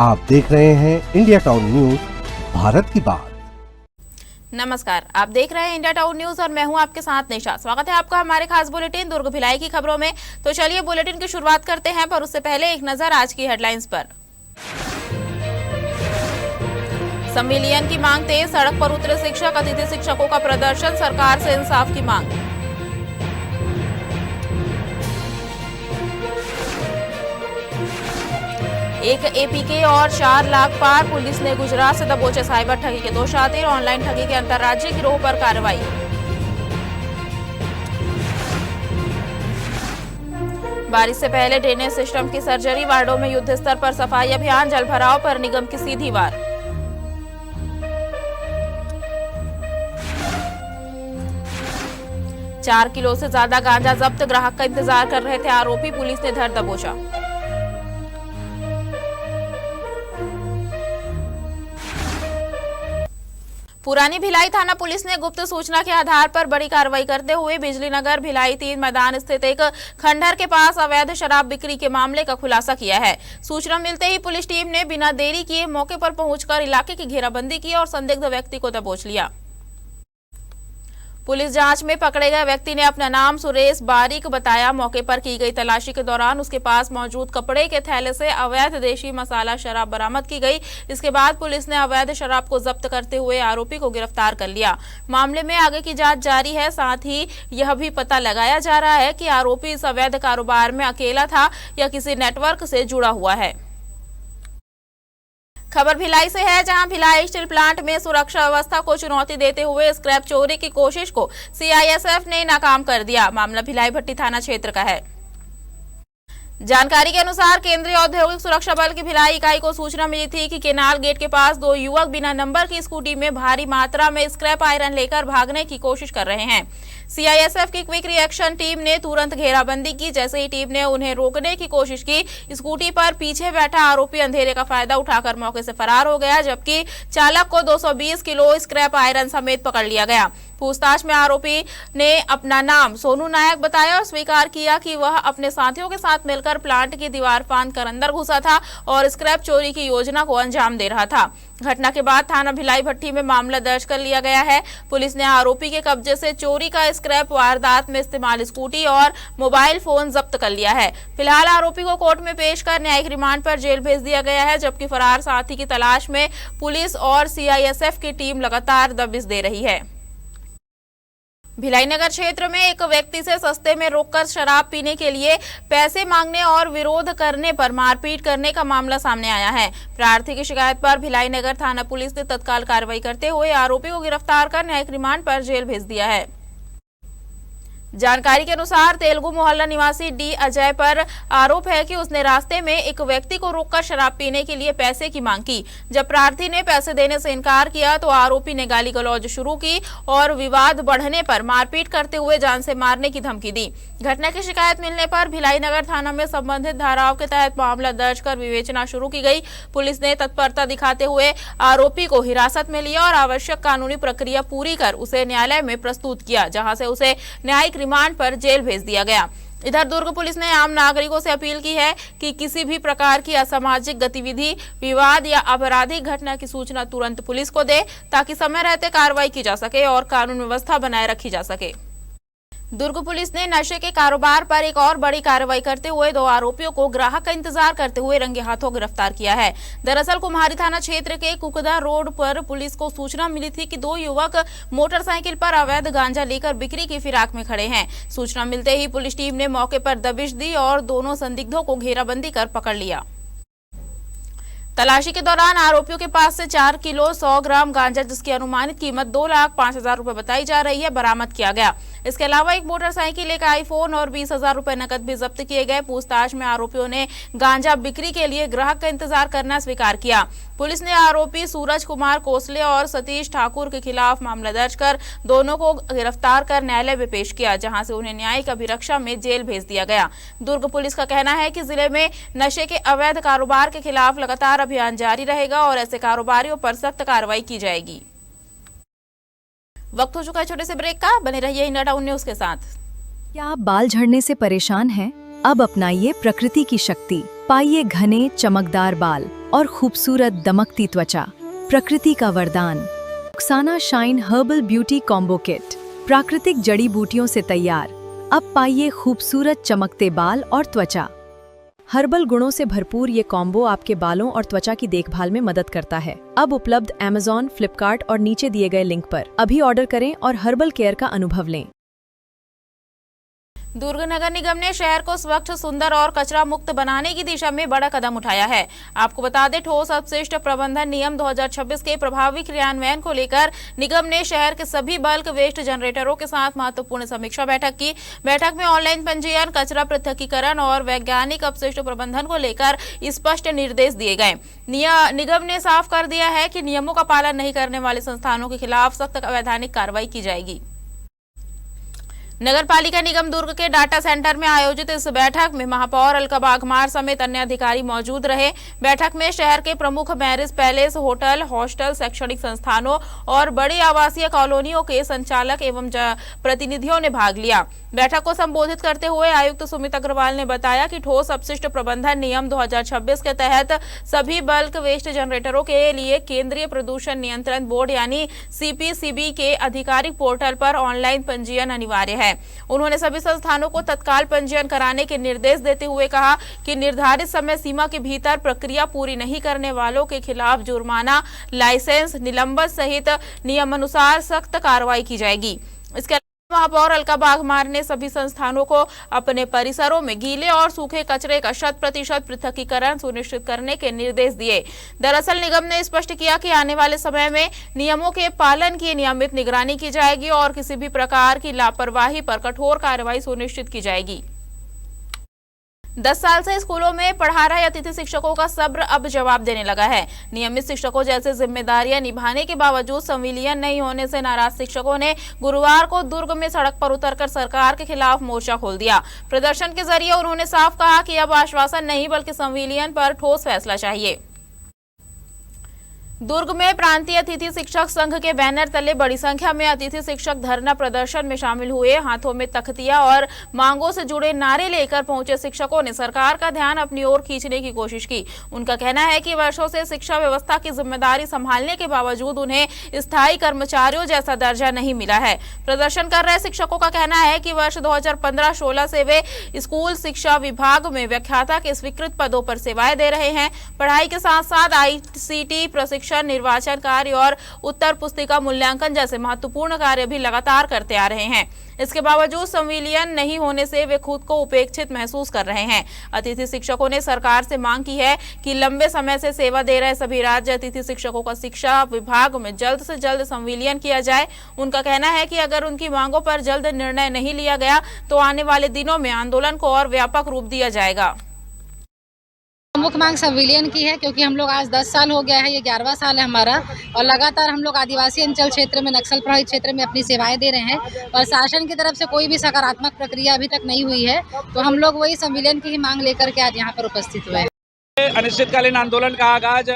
आप देख रहे हैं इंडिया टाउन न्यूज, भारत की बात। नमस्कार, आप देख रहे हैं इंडिया टाउन न्यूज और मैं हूं आपके साथ निशा। स्वागत है आपका हमारे खास बुलेटिन दुर्ग भिलाई की खबरों में। तो चलिए बुलेटिन की शुरुआत करते हैं, पर उससे पहले एक नजर आज की हेडलाइंस पर। संविलियन की मांग तेज, सड़क पर उतरे शिक्षक, अतिथि शिक्षकों का प्रदर्शन, सरकार से इंसाफ की मांग। एक एपीके और 4 लाख पार, पुलिस ने गुजरात से दबोचे साइबर ठगी के 2 शातिर, ऑनलाइन ठगी के अंतर्राज्यीय गिरोह पर कार्रवाई। बारिश से पहले ड्रेनेज सिस्टम की सर्जरी, वार्डों में युद्ध स्तर पर सफाई अभियान, जल भराव पर निगम की सीधी वार। चार किलो से ज्यादा गांजा जब्त, ग्राहक का इंतजार कर रहे थे आरोपी, पुलिस ने धर दबोचा। पुरानी भिलाई थाना पुलिस ने गुप्त सूचना के आधार पर बड़ी कार्रवाई करते हुए बिजली नगर भिलाई 3 मैदान स्थित एक खंडहर के पास अवैध शराब बिक्री के मामले का खुलासा किया है। सूचना मिलते ही पुलिस टीम ने बिना देरी किए मौके पर पहुंचकर इलाके की घेराबंदी की और संदिग्ध व्यक्ति को दबोच लिया। पुलिस जांच में पकड़े गए व्यक्ति ने अपना नाम सुरेश बारिक बताया। मौके पर की गई तलाशी के दौरान उसके पास मौजूद कपड़े के थैले से अवैध देशी मसाला शराब बरामद की गई। इसके बाद पुलिस ने अवैध शराब को जब्त करते हुए आरोपी को गिरफ्तार कर लिया। मामले में आगे की जांच जारी है। साथ ही यह भी पता लगाया जा रहा है कि आरोपी इस अवैध कारोबार में अकेला था या किसी नेटवर्क से जुड़ा हुआ है। खबर भिलाई से है, जहां भिलाई स्टील प्लांट में सुरक्षा व्यवस्था को चुनौती देते हुए स्क्रैप चोरी की कोशिश को सीआईएसएफ ने नाकाम कर दिया। मामला भिलाई भट्टी थाना क्षेत्र का है। जानकारी के अनुसार केंद्रीय औद्योगिक सुरक्षा बल की भिलाई इकाई को सूचना मिली थी कि केनाल गेट के पास 2 युवक बिना नंबर की स्कूटी में भारी मात्रा में स्क्रैप आयरन लेकर भागने की कोशिश कर रहे हैं। सीआईएसएफ की क्विक रिएक्शन टीम ने तुरंत घेराबंदी की। जैसे ही टीम ने उन्हें रोकने की कोशिश की, स्कूटी पर पीछे बैठा आरोपी अंधेरे का फायदा उठाकर मौके से फरार हो गया, जबकि चालक को 220 किलो स्क्रैप आयरन समेत पकड़ लिया गया। पूछताछ में आरोपी ने अपना नाम सोनू नायक बताया और स्वीकार किया कि वह अपने साथियों के साथ मिलकर प्लांट की दीवार फांद कर अंदर घुसा था और स्क्रैप चोरी की योजना को अंजाम दे रहा था। घटना के बाद थाना भिलाई भट्टी में मामला दर्ज कर लिया गया है। पुलिस ने आरोपी के कब्जे से चोरी का स्क्रैप, वारदात में इस्तेमाल स्कूटी और मोबाइल फोन जब्त कर लिया है। फिलहाल आरोपी को कोर्ट में पेश कर न्यायिक रिमांड पर जेल भेज दिया गया है, जबकि फरार साथी की तलाश में पुलिस और सीआईएसएफ की टीम लगातार दबिश दे रही है। भिलाई नगर क्षेत्र में एक व्यक्ति से सस्ते में रोककर शराब पीने के लिए पैसे मांगने और विरोध करने पर मारपीट करने का मामला सामने आया है। प्रार्थी की शिकायत पर भिलाई नगर थाना पुलिस ने तत्काल कार्रवाई करते हुए आरोपी को गिरफ्तार कर न्यायिक रिमांड पर जेल भेज दिया है। जानकारी के अनुसार तेलुगु मोहल्ला निवासी डी अजय पर आरोप है कि उसने रास्ते में एक व्यक्ति को रोककर शराब पीने के लिए पैसे की मांग की। जब प्रार्थी ने पैसे देने से इनकार किया तो आरोपी ने गाली गलौज शुरू की और विवाद बढ़ने पर मारपीट करते हुए जान से मारने की धमकी दी। घटना की शिकायत मिलने पर भिलाई नगर थाना में संबंधित धाराओं के तहत मामला दर्ज कर विवेचना शुरू की गई। पुलिस ने तत्परता दिखाते हुए आरोपी को हिरासत में लिया और आवश्यक कानूनी प्रक्रिया पूरी कर उसे न्यायालय में प्रस्तुत किया, जहां से उसे न्यायिक रिमांड पर जेल भेज दिया गया। इधर दुर्ग पुलिस ने आम नागरिकों से अपील की है कि किसी भी प्रकार की असामाजिक गतिविधि, विवाद या आपराधिक घटना की सूचना तुरंत पुलिस को दे, ताकि समय रहते कार्रवाई की जा सके और कानून व्यवस्था बनाए रखी जा सके। दुर्ग पुलिस ने नशे के कारोबार पर एक और बड़ी कार्रवाई करते हुए 2 आरोपियों को ग्राहक का इंतजार करते हुए रंगे हाथों गिरफ्तार किया है। दरअसल कुम्हारी थाना क्षेत्र के कुकदा रोड पर पुलिस को सूचना मिली थी कि 2 युवक मोटरसाइकिल पर अवैध गांजा लेकर बिक्री की फिराक में खड़े हैं। सूचना मिलते ही पुलिस टीम ने मौके पर दबिश दी और दोनों संदिग्धों को घेराबंदी कर पकड़ लिया। तलाशी के दौरान आरोपियों के पास से 4 किलो 100 ग्राम गांजा, जिसकी अनुमानित कीमत 2,05,000 रुपए बताई जा रही है, बरामद किया गया। इसके अलावा एक मोटरसाइकिल, एक आईफोन और 20,000 रुपए नकद भी जब्त किए गए। पूछताछ में आरोपियों ने गांजा बिक्री के लिए ग्राहक का इंतजार करना स्वीकार किया। पुलिस ने आरोपी सूरज कुमार कोसले और सतीश ठाकुर के खिलाफ मामला दर्ज कर दोनों को गिरफ्तार कर न्यायालय में पेश किया, जहां से उन्हें न्यायिक अभिरक्षा में जेल भेज दिया गया। दुर्ग पुलिस का कहना है कि जिले में नशे के अवैध कारोबार के खिलाफ लगातार अभियान जारी रहेगा और ऐसे कारोबारियों पर सख्त कार्रवाई की जाएगी। वक्त हो चुका है छोटे से ब्रेक का, बने रहिए इंडिया टाउन न्यूज के साथ। क्या आप बाल झड़ने से परेशान हैं? अब अपनाइए प्रकृति की शक्ति, पाइए घने चमकदार बाल। और खूबसूरत दमकती त्वचा, प्रकृति का वरदान। Rukhsana shine herbal beauty combo kit, प्राकृतिक जड़ी बूटियों से तैयार। अब पाइए खूबसूरत चमकते बाल और त्वचा। हर्बल गुणों से भरपूर ये कॉम्बो आपके बालों और त्वचा की देखभाल में मदद करता है। अब उपलब्ध Amazon, फ्लिपकार्ट और नीचे दिए गए लिंक पर अभी ऑर्डर करें और हर्बल केयर का अनुभव लें। दुर्ग नगर निगम ने शहर को स्वच्छ, सुंदर और कचरा मुक्त बनाने की दिशा में बड़ा कदम उठाया है। आपको बता दें, ठोस अपशिष्ट प्रबंधन नियम 2026 के प्रभावी क्रियान्वयन को लेकर निगम ने शहर के सभी बल्क वेस्ट जनरेटरों के साथ महत्वपूर्ण समीक्षा बैठक की। बैठक में ऑनलाइन पंजीयन, कचरा पृथकीकरण और वैज्ञानिक अपशिष्ट प्रबंधन को लेकर स्पष्ट निर्देश दिए गए। निगम ने साफ कर दिया है कि नियमों का पालन नहीं करने वाले संस्थानों के खिलाफ सख्त वैधानिक कार्रवाई की जाएगी। नगर पालिका निगम दुर्ग के डाटा सेंटर में आयोजित इस बैठक में महापौर अलका बाघमार समेत अन्य अधिकारी मौजूद रहे। बैठक में शहर के प्रमुख मैरिज पैलेस, होटल, हॉस्टल, शैक्षणिक संस्थानों और बड़ी आवासीय कॉलोनियों के संचालक एवं प्रतिनिधियों ने भाग लिया। बैठक को संबोधित करते हुए आयुक्त सुमित अग्रवाल ने बताया कि ठोस अपशिष्ट प्रबंधन नियम 2026 के तहत सभी बल्क वेस्ट जनरेटरों के लिए केंद्रीय प्रदूषण नियंत्रण बोर्ड यानी CPCB के आधिकारिक पोर्टल पर ऑनलाइन पंजीयन अनिवार्य है। उन्होंने सभी संस्थानों को तत्काल पंजीयन कराने के निर्देश देते हुए कहा कि निर्धारित समय सीमा के भीतर प्रक्रिया पूरी नहीं करने वालों के खिलाफ जुर्माना, लाइसेंस निलंबन सहित नियमानुसार सख्त कार्रवाई की जाएगी। इसके महापौर अलका बाघमार ने सभी संस्थानों को अपने परिसरों में गीले और सूखे कचरे का 100% पृथकीकरण सुनिश्चित करने के निर्देश दिए। दरअसल निगम ने स्पष्ट किया कि आने वाले समय में नियमों के पालन की नियमित निगरानी की जाएगी और किसी भी प्रकार की लापरवाही पर कठोर कार्रवाई सुनिश्चित की जाएगी। 10 साल से स्कूलों में पढ़ा रहे अतिथि शिक्षकों का सब्र अब जवाब देने लगा है। नियमित शिक्षकों जैसे जिम्मेदारियां निभाने के बावजूद संविलियन नहीं होने से नाराज शिक्षकों ने गुरुवार को दुर्ग में सड़क पर उतरकर सरकार के खिलाफ मोर्चा खोल दिया। प्रदर्शन के जरिए उन्होंने साफ कहा कि अब आश्वासन नहीं बल्कि संविलियन पर ठोस फैसला चाहिए। दुर्ग में प्रांतीय अतिथि शिक्षक संघ के बैनर तले बड़ी संख्या में अतिथि शिक्षक धरना प्रदर्शन में शामिल हुए। हाथों में तख्तियां और मांगों से जुड़े नारे लेकर पहुंचे शिक्षकों ने सरकार का ध्यान अपनी ओर खींचने की कोशिश की। उनका कहना है कि वर्षों से शिक्षा व्यवस्था की जिम्मेदारी संभालने के बावजूद उन्हें स्थायी कर्मचारियों जैसा दर्जा नहीं मिला है। प्रदर्शन कर रहे शिक्षकों का कहना है कि वर्ष 2015-16 से वे स्कूल शिक्षा विभाग में व्याख्याता के स्वीकृत पदों पर सेवाएं दे रहे हैं। पढ़ाई के साथ साथ ICT प्रशिक्षण, निर्वाचन कार्य और उत्तर पुस्तिका मूल्यांकन जैसे महत्वपूर्ण कार्य भी लगातार करते आ रहे हैं। इसके बावजूद संविलियन नहीं होने से वे खुद को उपेक्षित महसूस कर रहे हैं। अतिथि शिक्षकों ने सरकार से मांग की है कि लंबे समय से सेवा दे रहे सभी राज्य अतिथि शिक्षकों का शिक्षा विभाग में जल्द से जल्द संविलियन किया जाए। उनका कहना है कि अगर उनकी मांगों पर जल्द निर्णय नहीं लिया गया तो आने वाले दिनों में आंदोलन को और व्यापक रूप दिया जाएगा। मुख्य मांग संविलियन की है, क्योंकि हम लोग आज 10 साल हो गया है, ये 11वां साल है हमारा, और लगातार हम लोग आदिवासी अंचल क्षेत्र में, नक्सल प्रभावित क्षेत्र में अपनी सेवाएं दे रहे हैं और शासन की तरफ से कोई भी सकारात्मक प्रक्रिया अभी तक नहीं हुई है। तो हम लोग वही संविलियन की ही मांग लेकर के आज यहाँ पर उपस्थित हुए हैं। अनिश्चितकालीन आंदोलन का आगाज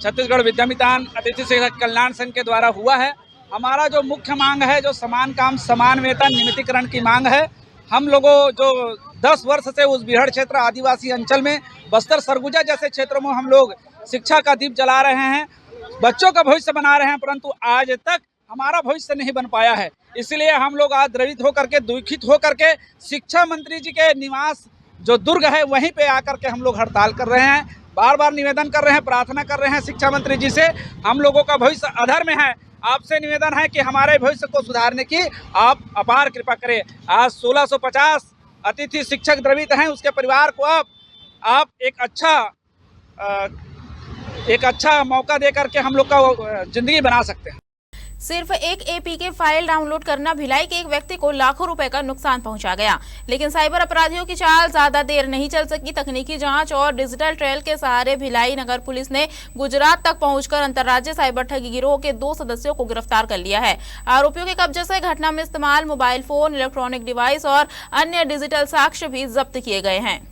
छत्तीसगढ़ विद्यामितान अतिथि शिक्षक कल्याण संघ के द्वारा हुआ है। हमारा जो मुख्य मांग है, जो समान काम समान वेतन नियमितीकरण की मांग है। हम लोगों जो 10 वर्ष से उस बिहड़ क्षेत्र आदिवासी अंचल में, बस्तर सरगुजा जैसे क्षेत्रों में हम लोग शिक्षा का दीप जला रहे हैं, बच्चों का भविष्य बना रहे हैं, परंतु आज तक हमारा भविष्य नहीं बन पाया है। इसलिए हम लोग आज द्रवित होकर के, दुखित होकर के शिक्षा मंत्री जी के निवास जो दुर्ग है वहीं पे आकर के हम लोग हड़ताल कर रहे हैं। बार बार निवेदन कर रहे हैं, प्रार्थना कर रहे हैं शिक्षा मंत्री जी से। हम लोगों का भविष्य अधर में है। आपसे निवेदन है कि हमारे भविष्य को सुधारने की आप अपार कृपा करें। आज 1650 अतिथि शिक्षक द्रवित हैं, उसके परिवार को आप एक अच्छा मौका दे करके हम लोग का जिंदगी बना सकते हैं। सिर्फ एक APK फाइल डाउनलोड करना भिलाई के एक व्यक्ति को लाखों रुपए का नुकसान पहुंचा गया। लेकिन साइबर अपराधियों की चाल ज्यादा देर नहीं चल सकी। तकनीकी जांच और डिजिटल ट्रेल के सहारे भिलाई नगर पुलिस ने गुजरात तक पहुंचकर अंतर्राज्यीय साइबर ठगी गिरोह के 2 सदस्यों को गिरफ्तार कर लिया है। आरोपियों के कब्जे से घटना में इस्तेमाल मोबाइल फोन, इलेक्ट्रॉनिक डिवाइस और अन्य डिजिटल साक्ष्य भी जब्त किए गए हैं।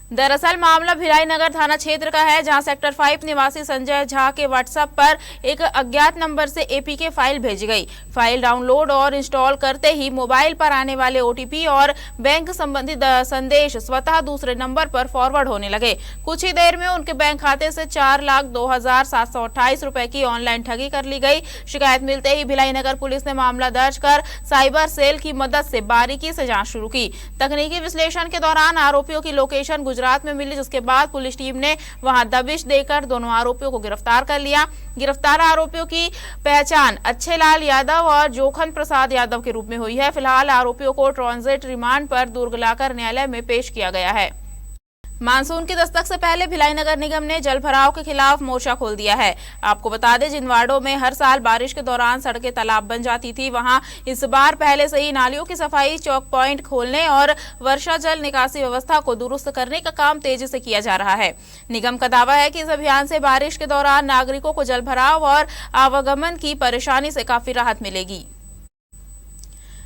दरअसल मामला भिलाई नगर थाना क्षेत्र का है, जहां सेक्टर 5 निवासी संजय झा के व्हाट्सएप पर एक अज्ञात नंबर से एपीके फाइल भेजी गई। फाइल डाउनलोड और इंस्टॉल करते ही मोबाइल पर आने वाले ओटीपी और बैंक संबंधित संदेश स्वतः दूसरे नंबर पर फॉरवर्ड होने लगे। कुछ ही देर में उनके बैंक खाते से 4,02,728 रुपए की ऑनलाइन ठगी कर ली गई। शिकायत मिलते ही भिलाई नगर पुलिस ने मामला दर्ज कर साइबर सेल की मदद से बारीकी से जाँच शुरू की। तकनीकी विश्लेषण के दौरान आरोपियों की लोकेशन गुजरात में मिली, जिसके बाद पुलिस टीम ने वहां दबिश देकर दोनों आरोपियों को गिरफ्तार कर लिया। गिरफ्तार आरोपियों की पहचान अच्छे लाल यादव और जोखन प्रसाद यादव के रूप में हुई है। फिलहाल आरोपियों को ट्रांजिट रिमांड पर दुर्ग लाकर न्यायालय में पेश किया गया है। मानसून की दस्तक से पहले भिलाई नगर निगम ने जल भराव के खिलाफ मोर्चा खोल दिया है। आपको बता दें, जिन वार्डों में हर साल बारिश के दौरान सड़कें तालाब बन जाती थी, वहां इस बार पहले से ही नालियों की सफाई, चौक पॉइंट खोलने और वर्षा जल निकासी व्यवस्था को दुरुस्त करने का काम तेजी से किया जा रहा है। निगम का दावा है कि इस अभियान से बारिश के दौरान नागरिकों को जल भराव और आवागमन की परेशानी से काफी राहत मिलेगी।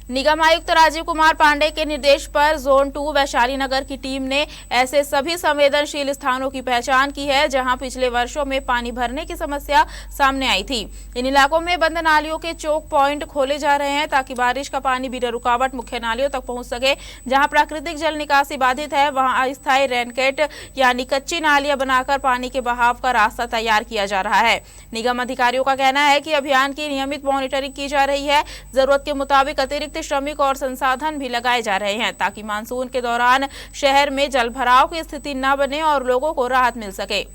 निगम आयुक्त राजीव कुमार पांडे के निर्देश पर जोन 2 वैशाली नगर की टीम ने ऐसे सभी संवेदनशील स्थानों की पहचान की है, जहां पिछले वर्षों में पानी भरने की समस्या सामने आई थी। इन इलाकों में बंद नालियों के चौक पॉइंट खोले जा रहे हैं, ताकि बारिश का पानी बिना रुकावट मुख्य नालियों तक पहुंच सके। जहां प्राकृतिक जल निकासी बाधित है, वहां अस्थायी रेनगेट यानी कच्ची नालियां बनाकर पानी के बहाव का रास्ता तैयार किया जा रहा है। निगम अधिकारियों का कहना है कि अभियान की नियमित मॉनिटरिंग की जा रही है। जरूरत के मुताबिक अतिरिक्त श्रमिक और संसाधन भी लगाए जा रहे हैं, ताकि मानसून के दौरान शहर में जल भराव की स्थिति न बने और लोगों को राहत मिल सके।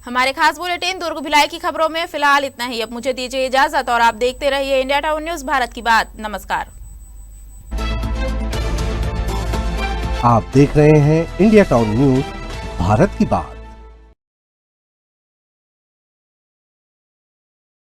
हमारे खास बुलेटिन दुर्ग भिलाई की खबरों में फिलहाल इतना ही। अब मुझे दीजिए इजाजत और आप देखते रहिए इंडिया टाउन न्यूज, भारत की बात। नमस्कार। आप देख रहे हैं इंडिया टाउन न्यूज, भारत की बात।